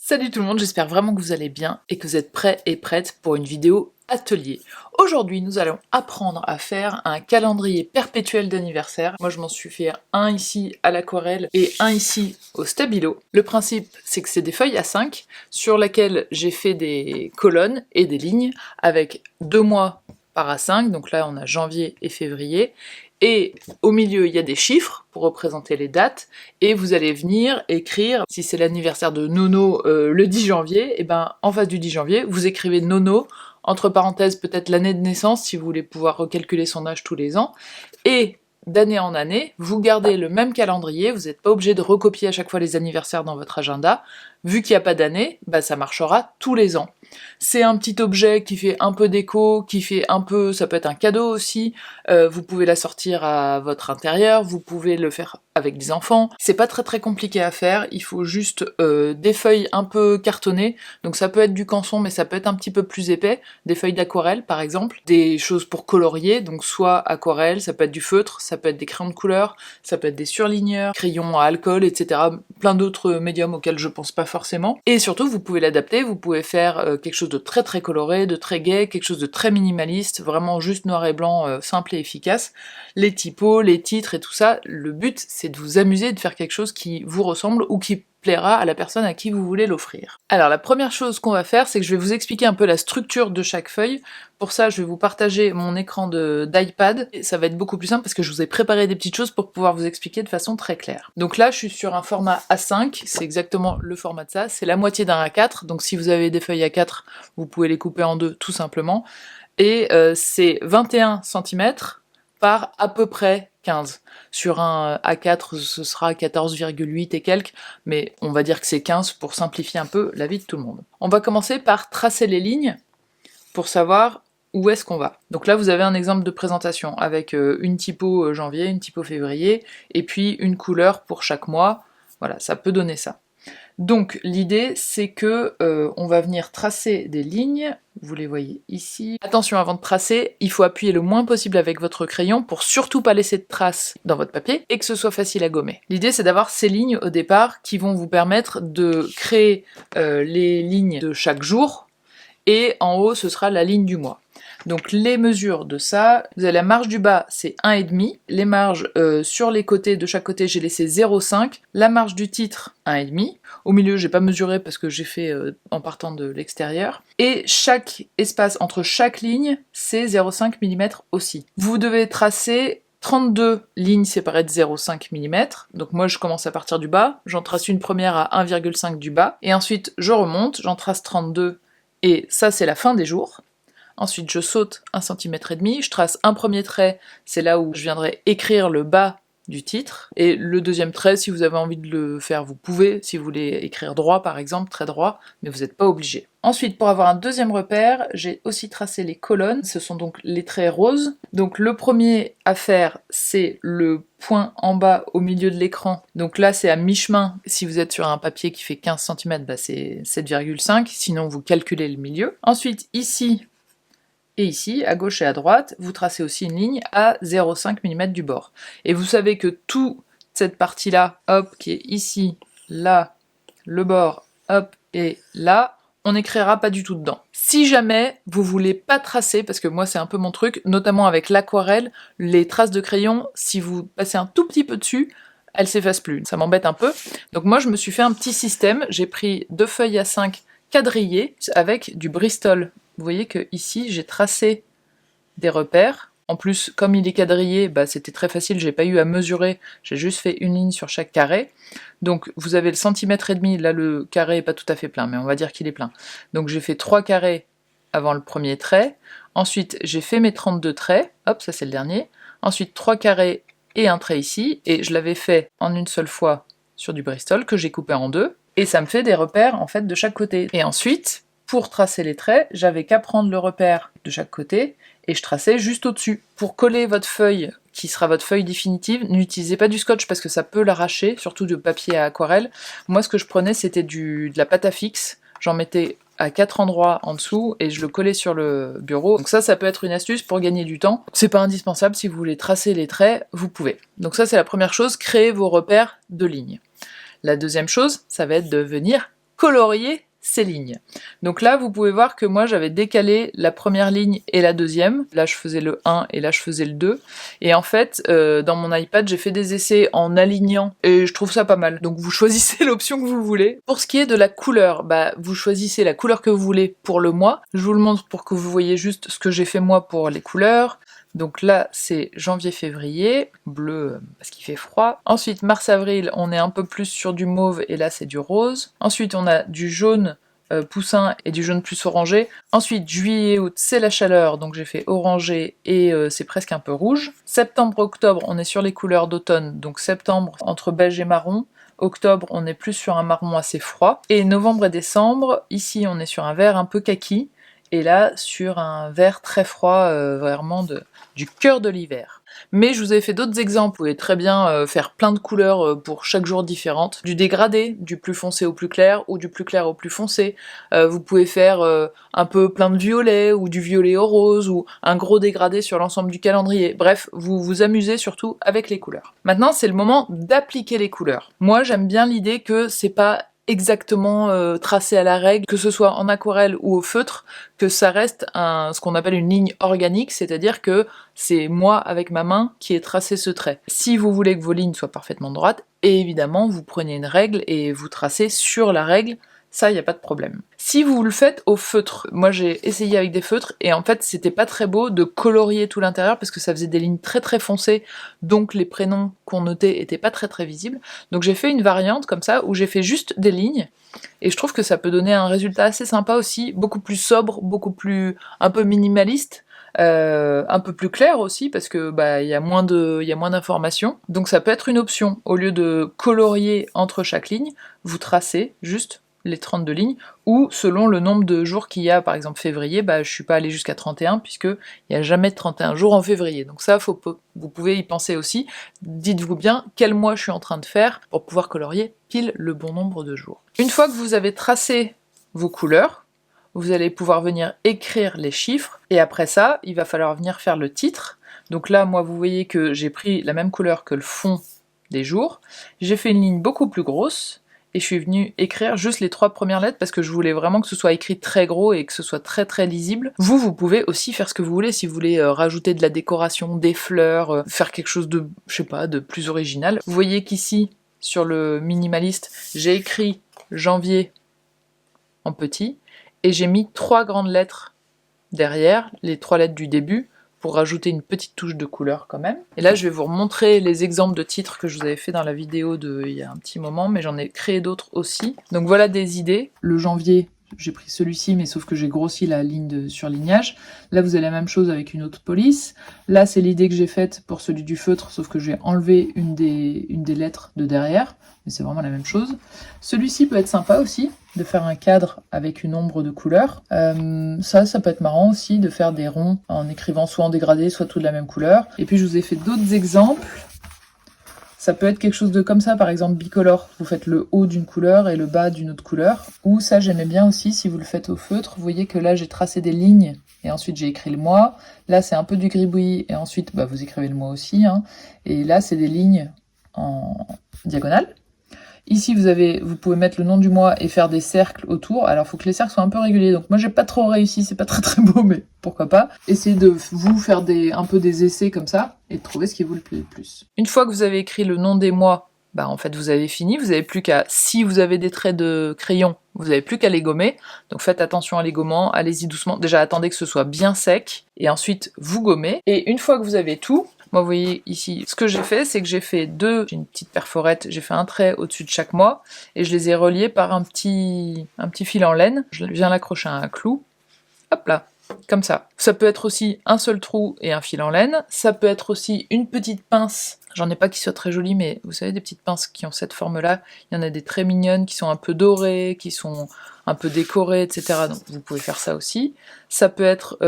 Salut tout le monde, j'espère vraiment que vous allez bien et que vous êtes prêts et prêtes pour une vidéo atelier. Aujourd'hui, nous allons apprendre à faire un calendrier perpétuel d'anniversaire. Moi, je m'en suis fait un ici à l'aquarelle et un ici au stabilo. Le principe, c'est que c'est des feuilles A5 sur lesquelles j'ai fait des colonnes et des lignes avec 2 mois par A5, donc là on a janvier et février, et au milieu il y a des chiffres pour représenter les dates, et vous allez venir écrire, si c'est l'anniversaire de Nono le 10 janvier, et ben en face du 10 janvier, vous écrivez Nono, entre parenthèses peut-être l'année de naissance si vous voulez pouvoir recalculer son âge tous les ans, et d'année en année, vous gardez le même calendrier, vous n'êtes pas obligé de recopier à chaque fois les anniversaires dans votre agenda, vu qu'il n'y a pas d'année, bah ça marchera tous les ans. C'est un petit objet qui fait un peu déco, qui fait un peu, ça peut être un cadeau aussi, vous pouvez la sortir à votre intérieur, vous pouvez le faire avec des enfants, c'est pas très compliqué à faire, il faut juste des feuilles un peu cartonnées, donc ça peut être du canson mais ça peut être un petit peu plus épais, des feuilles d'aquarelle par exemple, des choses pour colorier, donc soit aquarelle, ça peut être du feutre, ça peut être des crayons de couleur, ça peut être des surligneurs, crayons à alcool, etc. Plein d'autres médiums auxquels je pense pas forcément. Et surtout, vous pouvez l'adapter, vous pouvez faire quelque chose de très coloré, de très gai, quelque chose de très minimaliste, vraiment juste noir et blanc, simple et efficace. Les typos, les titres et tout ça, le but c'est de vous amuser, de faire quelque chose qui vous ressemble ou qui plaira à la personne à qui vous voulez l'offrir. Alors la première chose qu'on va faire, c'est que je vais vous expliquer un peu la structure de chaque feuille. Pour ça, je vais vous partager mon écran d'iPad, et ça va être beaucoup plus simple parce que je vous ai préparé des petites choses pour pouvoir vous expliquer de façon très claire. Donc là, je suis sur un format A5, c'est exactement le format de ça, c'est la moitié d'un A4, donc si vous avez des feuilles A4, vous pouvez les couper en deux tout simplement, et c'est 21 cm par à peu près 15. Sur un A4, ce sera 14,8 et quelques, mais on va dire que c'est 15 pour simplifier un peu la vie de tout le monde. On va commencer par tracer les lignes pour savoir où est-ce qu'on va. Donc là, vous avez un exemple de présentation avec une typo janvier, une typo février, et puis une couleur pour chaque mois. Voilà, ça peut donner ça. Donc l'idée, c'est que on va venir tracer des lignes, vous les voyez ici. Attention, avant de tracer, il faut appuyer le moins possible avec votre crayon pour surtout pas laisser de traces dans votre papier et que ce soit facile à gommer. L'idée, c'est d'avoir ces lignes au départ qui vont vous permettre de créer les lignes de chaque jour, et en haut, ce sera la ligne du mois. Donc les mesures de ça, vous avez la marge du bas, c'est 1,5. Les marges sur les côtés, de chaque côté, j'ai laissé 0,5. La marge du titre, 1,5. Au milieu, j'ai pas mesuré parce que j'ai fait en partant de l'extérieur. Et chaque espace entre chaque ligne, c'est 0,5 mm aussi. Vous devez tracer 32 lignes séparées de 0,5 mm, donc moi je commence à partir du bas, j'en trace une première à 1,5 du bas, et ensuite je remonte, j'en trace 32, et ça c'est la fin des jours. Ensuite je saute 1,5 cm, je trace un premier trait, c'est là où je viendrai écrire le bas du titre, et le deuxième trait, si vous avez envie de le faire, vous pouvez, si vous voulez écrire droit par exemple, très droit, mais vous n'êtes pas obligé. Ensuite, pour avoir un deuxième repère, j'ai aussi tracé les colonnes, ce sont donc les traits roses. Donc le premier à faire, c'est le point en bas au milieu de l'écran. Donc là, c'est à mi-chemin. Si vous êtes sur un papier qui fait 15 cm, bah c'est 7,5, sinon vous calculez le milieu. Ensuite, ici, et ici, à gauche et à droite, vous tracez aussi une ligne à 0,5 mm du bord. Et vous savez que toute cette partie-là, hop, qui est ici, là, le bord, hop, et là, on n'écrira pas du tout dedans. Si jamais vous voulez pas tracer, parce que moi c'est un peu mon truc, notamment avec l'aquarelle, les traces de crayon, si vous passez un tout petit peu dessus, elles s'effacent plus. Ça m'embête un peu. Donc moi je me suis fait un petit système, j'ai pris 2 feuilles A5 quadrillées avec du Bristol. Vous voyez que ici j'ai tracé des repères. En plus, comme il est quadrillé, bah, c'était très facile, j'ai pas eu à mesurer, j'ai juste fait une ligne sur chaque carré. Donc vous avez le centimètre et demi, là le carré est pas tout à fait plein, mais on va dire qu'il est plein. Donc j'ai fait 3 carrés avant le premier trait, ensuite j'ai fait mes 32 traits, hop, ça c'est le dernier, ensuite 3 carrés et un trait ici, et je l'avais fait en une seule fois sur du Bristol, que j'ai coupé en deux, et ça me fait des repères en fait de chaque côté. Et ensuite, pour tracer les traits, j'avais qu'à prendre le repère de chaque côté, et je traçais juste au-dessus. Pour coller votre feuille, qui sera votre feuille définitive, n'utilisez pas du scotch parce que ça peut l'arracher, surtout du papier à aquarelle. Moi ce que je prenais c'était de la pâte à fixe, j'en mettais à 4 endroits en dessous et je le collais sur le bureau. Donc ça peut être une astuce pour gagner du temps. C'est pas indispensable, si vous voulez tracer les traits, vous pouvez. Donc ça c'est la première chose, créer vos repères de lignes. La deuxième chose, ça va être de venir colorier ces lignes. Donc là, vous pouvez voir que moi, j'avais décalé la première ligne et la deuxième. Là, je faisais le 1 et là, je faisais le 2. Et en fait, dans mon iPad, j'ai fait des essais en alignant et je trouve ça pas mal. Donc vous choisissez l'option que vous voulez. Pour ce qui est de la couleur, bah, vous choisissez la couleur que vous voulez pour le mois. Je vous le montre pour que vous voyez juste ce que j'ai fait moi pour les couleurs. Donc là, c'est janvier-février, bleu parce qu'il fait froid. Ensuite, mars-avril, on est un peu plus sur du mauve et là, c'est du rose. Ensuite, on a du jaune poussin et du jaune plus orangé. Ensuite, juillet-août, c'est la chaleur, donc j'ai fait orangé et c'est presque un peu rouge. Septembre-octobre, on est sur les couleurs d'automne, donc septembre entre beige et marron. Octobre, on est plus sur un marron assez froid. Et novembre et décembre, ici, on est sur un vert un peu kaki. Et là, sur un vert très froid, vraiment du cœur de l'hiver. Mais je vous avais fait d'autres exemples, vous pouvez très bien faire plein de couleurs pour chaque jour différentes. Du dégradé, du plus foncé au plus clair, ou du plus clair au plus foncé. Vous pouvez faire un peu plein de violet, ou du violet au rose, ou un gros dégradé sur l'ensemble du calendrier. Bref, vous vous amusez surtout avec les couleurs. Maintenant, c'est le moment d'appliquer les couleurs. Moi, j'aime bien l'idée que c'est pas exactement tracé à la règle, que ce soit en aquarelle ou au feutre, que ça reste ce qu'on appelle une ligne organique, c'est-à-dire que c'est moi avec ma main qui ai tracé ce trait. Si vous voulez que vos lignes soient parfaitement droites, évidemment vous prenez une règle et vous tracez sur la règle, ça y a pas de problème. Si vous le faites au feutre, moi j'ai essayé avec des feutres et en fait c'était pas très beau de colorier tout l'intérieur parce que ça faisait des lignes très très foncées, donc les prénoms qu'on notait étaient pas très très visibles. Donc j'ai fait une variante comme ça où j'ai fait juste des lignes et je trouve que ça peut donner un résultat assez sympa aussi, beaucoup plus sobre, beaucoup plus un peu minimaliste. Un peu plus clair aussi parce que bah il y a moins d'informations, donc ça peut être une option. Au lieu de colorier entre chaque ligne, vous tracez juste les 32 lignes, ou selon le nombre de jours qu'il y a, par exemple février, bah je suis pas allée jusqu'à 31 puisque il n'y a jamais de 31 jours en février. Donc ça, vous pouvez y penser aussi. Dites-vous bien quel mois je suis en train de faire pour pouvoir colorier pile le bon nombre de jours. Une fois que vous avez tracé vos couleurs, vous allez pouvoir venir écrire les chiffres, et après ça, il va falloir venir faire le titre. Donc là, moi, vous voyez que j'ai pris la même couleur que le fond des jours, j'ai fait une ligne beaucoup plus grosse, et je suis venue écrire juste les 3 premières lettres parce que je voulais vraiment que ce soit écrit très gros et que ce soit très très lisible. Vous pouvez aussi faire ce que vous voulez, si vous voulez rajouter de la décoration, des fleurs, faire quelque chose de, je sais pas, de plus original. Vous voyez qu'ici, sur le minimaliste, j'ai écrit janvier en petit, et j'ai mis 3 grandes lettres derrière, les 3 lettres du début, pour rajouter une petite touche de couleur quand même. Et là, je vais vous remontrer les exemples de titres que je vous avais fait dans la vidéo il y a un petit moment, mais j'en ai créé d'autres aussi. Donc voilà des idées. Le janvier, j'ai pris celui-ci, mais sauf que j'ai grossi la ligne de surlignage. Là, vous avez la même chose avec une autre police. Là, c'est l'idée que j'ai faite pour celui du feutre, sauf que j'ai enlevé une des lettres de derrière, mais c'est vraiment la même chose. Celui-ci peut être sympa aussi, de faire un cadre avec une ombre de couleur. Ça peut être marrant aussi, de faire des ronds en écrivant soit en dégradé, soit tout de la même couleur. Et puis, je vous ai fait d'autres exemples. Ça peut être quelque chose de comme ça, par exemple bicolore. Vous faites le haut d'une couleur et le bas d'une autre couleur. Ou ça, j'aimais bien aussi, si vous le faites au feutre. Vous voyez que là, j'ai tracé des lignes et ensuite j'ai écrit le mois. Là, c'est un peu du gribouillis et ensuite, bah, vous écrivez le mois aussi. Hein. Et là, c'est des lignes en diagonale. Ici, vous pouvez mettre le nom du mois et faire des cercles autour. Alors, il faut que les cercles soient un peu réguliers. Donc, moi, j'ai pas trop réussi. C'est pas très très beau, mais pourquoi pas. Essayez de vous faire un peu des essais comme ça et de trouver ce qui vous plaît le plus. Une fois que vous avez écrit le nom des mois, bah, en fait, vous avez fini. Vous avez plus qu'à, si vous avez des traits de crayon, vous avez plus qu'à les gommer. Donc, faites attention à les gommants. Allez-y doucement. Déjà, attendez que ce soit bien sec. Et ensuite, vous gommez. Et une fois que vous avez tout, moi, vous voyez ici, ce que j'ai fait, c'est que j'ai fait j'ai une petite perforette, j'ai fait un trait au-dessus de chaque mois, et je les ai reliés par un petit fil en laine. Je viens l'accrocher à un clou, hop là, comme ça. Ça peut être aussi un seul trou et un fil en laine, ça peut être aussi une petite pince, j'en ai pas qui soit très jolie, mais vous savez, des petites pinces qui ont cette forme-là, il y en a des très mignonnes, qui sont un peu dorées, qui sont un peu décorées, etc. Donc vous pouvez faire ça aussi. Ça peut être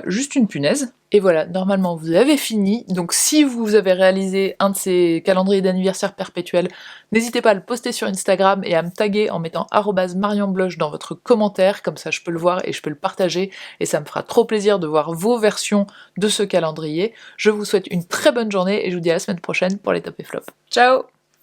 juste une punaise. Et voilà, normalement vous avez fini, donc si vous avez réalisé un de ces calendriers d'anniversaire perpétuels, n'hésitez pas à le poster sur Instagram et à me taguer en mettant @marianbloch dans votre commentaire, comme ça je peux le voir et je peux le partager, et ça me fera trop plaisir de voir vos versions de ce calendrier. Je vous souhaite une très bonne journée et je vous dis à la semaine prochaine pour les top et flops. Ciao!